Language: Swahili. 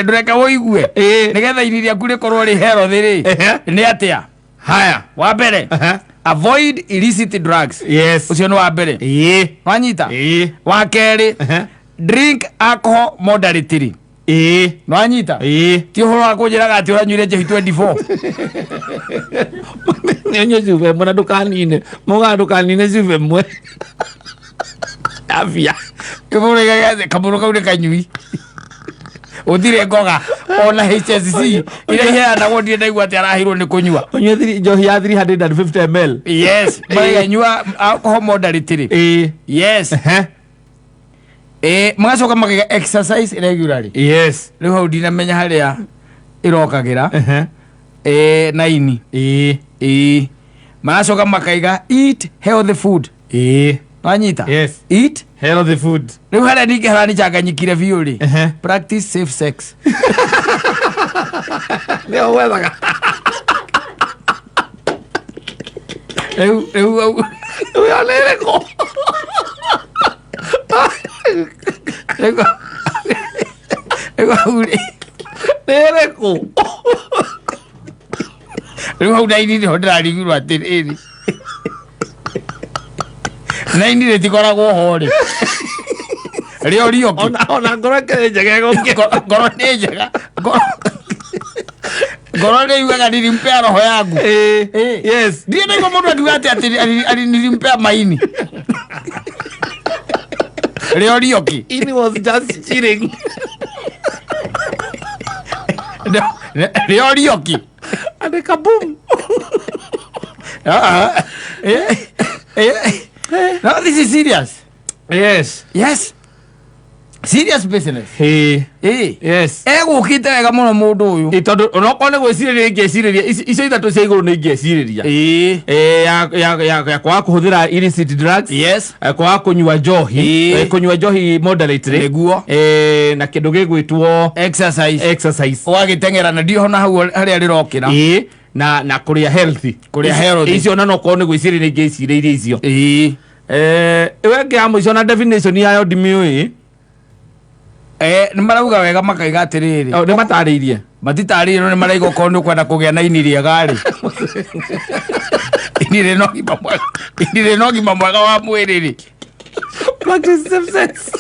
ndureka woigue nigetha iriria kure korwo ri healthy ri ni atia haya wa mbere avoid illicit drugs yes ucio ni wa mbere wanyita wa keri drink alcohol moderately wanyita ti horo akujiraga ati uranyuire jehi 24 nyenye juve mwana dukanine moga dukanine juve mwe afya kibure gaze kaburo kaure kanyui uthire ngoga ona HSC ire heana wondie ndaigua ati arahirwo ni kunyua onye njohi ya 350 ml yes mai nyua alcohol moderately yes magacoka makiga exercise regularly yes riu hau ndina menya haria irokagira naini magacoka makaiga eat healthy food wanyita yes eat healthy food riu haria ninge harani changanyikire biu ri practice safe sex leo wezaga riu uyalereko nereko riu hau naini niho ndirarigirwo atiriri naini ritikoragwo ho ri rio rioki ona ngoro kere njega ngoro ni njega ngoro ni yugaga nilimpea roho yangu yes ndiye ndaigua mundu akiuga ati nilimpea maini rio rioki it was just cheating rio rioki ade kaboom no this is serious yes serious business yes egukite wega muno mundu uyu itondu onokone gwiciriria ingeciria icio ithatu cia iguru ni ingeciria ya kwa kuhuthira illicit drugs yes kwa kunywa njohi moderately neguo na kindu gigwitwo exercise wagitengera na ndio hona hau haria rirokira na kuria healthy icio na no kone gwiciria ingeciria icio iwe ngiamu icio na definition yayo ndimiui ni marauga wega makaiga atiriri ni matariirie matitariirie no ni maraiga ko ni kwenda kugia na ini riega ri ini rino gima mwega wa mwiri ri practice safe sex